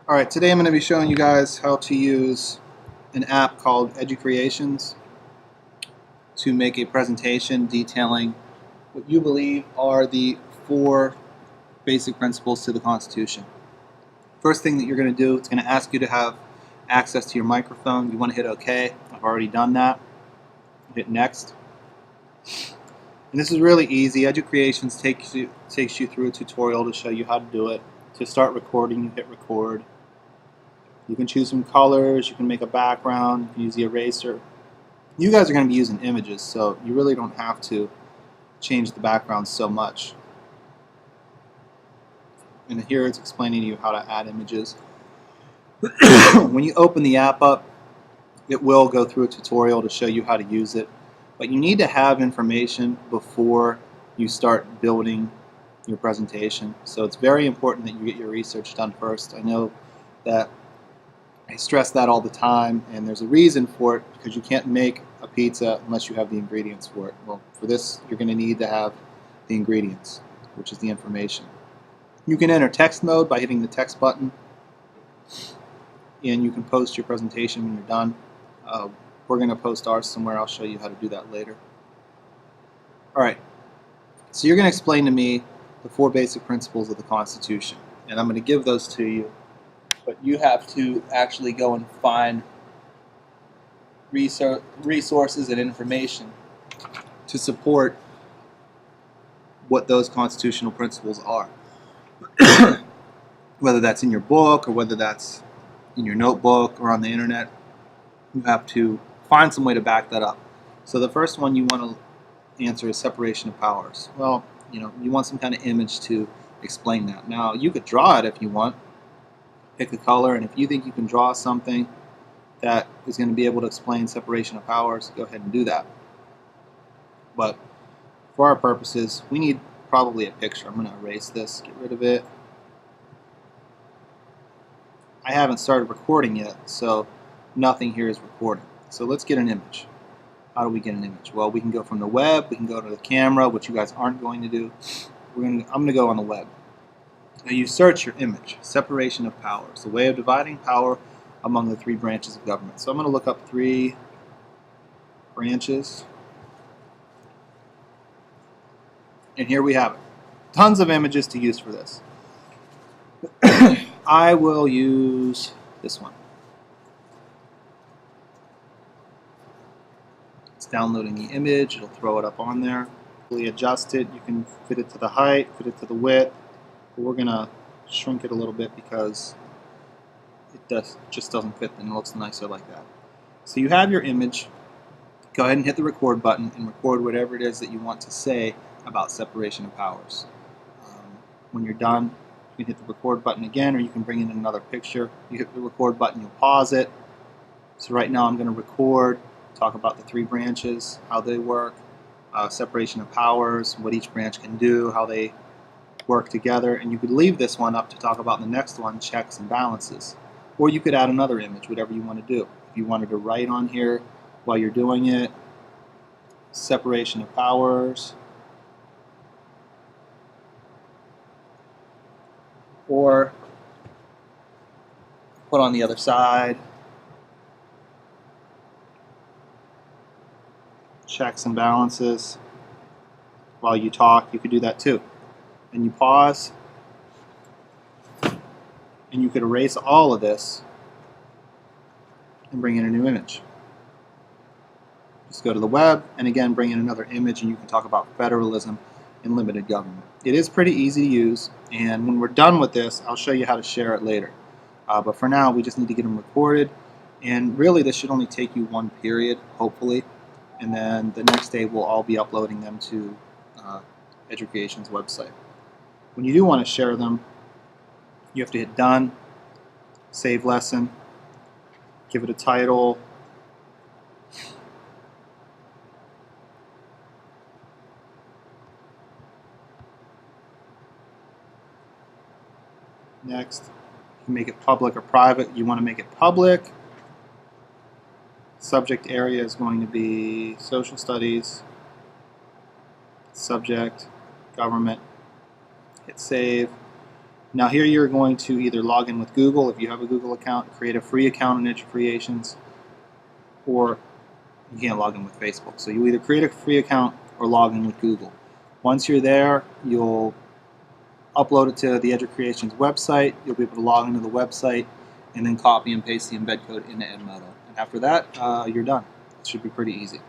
Alright, today I'm going to be showing you guys how to use an app called educreations to make a presentation detailing what you believe are the four basic principles to the Constitution. First thing that you're going to do, it's going to ask you to have access to your microphone. You want to hit OK. I've already done that. Hit next. And this is really easy. Educreations takes you through a tutorial to show you how to do it. To start recording, you hit record. You can choose some colors, you can make a background, you can use the eraser. You guys are going to be using images, so you really don't have to change the background so much. And here it's explaining to you how to add images. When you open the app up, it will go through a tutorial to show you how to use it. But you need to have information before you start building your presentation. So it's very important that you get your research done first. I know that I stress that all the time, and there's a reason for it, because you can't make a pizza unless you have the ingredients for it. Well, for this, you're going to need to have the ingredients, which is the information. You can enter text mode by hitting the text button, and you can post your presentation when you're done. We're going to post ours somewhere. I'll show you how to do that later. Alright, so you're going to explain to me the four basic principles of the Constitution, and I'm going to give those to you. But you have to actually go and find resources and information to support what those constitutional principles are. Whether that's in your book or whether that's in your notebook or on the internet, you have to find some way to back that up. So the first one you want to answer is separation of powers. Well, you want some kind of image to explain that. Now, you could draw it if you want. Pick a color, and if you think you can draw something that is going to be able to explain separation of powers, go ahead and do that. But for our purposes, we need probably a picture. I'm going to erase this, get rid of it. I haven't started recording yet, so nothing here is recording. So let's get an image. How do we get an image? Well, we can go from the web, we can go to the camera, which you guys aren't going to do. I'm going to go on the web. Now you search your image, separation of powers, the way of dividing power among the three branches of government. So I'm going to look up three branches. And here we have it. Tons of images to use for this. I will use this one. It's downloading the image. It'll throw it up on there. Really adjust it. You can fit it to the height, fit it to the width. But we're going to shrink it a little bit because it just doesn't fit and it looks nicer like that. So you have your image. Go ahead and hit the record button and record whatever it is that you want to say about separation of powers. When you're done, you can hit the record button again, or you can bring in another picture. You hit the record button, you'll pause it. So right now I'm going to record, talk about the three branches, how they work, separation of powers, what each branch can do, how they work together, and you could leave this one up to talk about the next one, checks and balances. Or you could add another image, whatever you want to do. If you wanted to write on here while you're doing it, separation of powers, or put on the other side, checks and balances. While you talk, you could do that too. And you pause, and you could erase all of this and bring in a new image. Just go to the web and again bring in another image, and you can talk about federalism and limited government. It is pretty easy to use, and when we're done with this, I'll show you how to share it later. But for now, we just need to get them recorded, and really this should only take you one period, hopefully, and then the next day we'll all be uploading them to educreations website. When you do want to share them, you have to hit done, save lesson, give it a title, next. You can make it public or private. You want to make it public. Subject area is going to be social studies, subject, government. Hit save. Now here you're going to either log in with Google if you have a Google account, create a free account in educreations, or you can't log in with Facebook. So you either create a free account or log in with Google. Once you're there, you'll upload it to the educreations website. You'll be able to log into the website and then copy and paste the embed code into Edmodo. And after that, you're done. It should be pretty easy.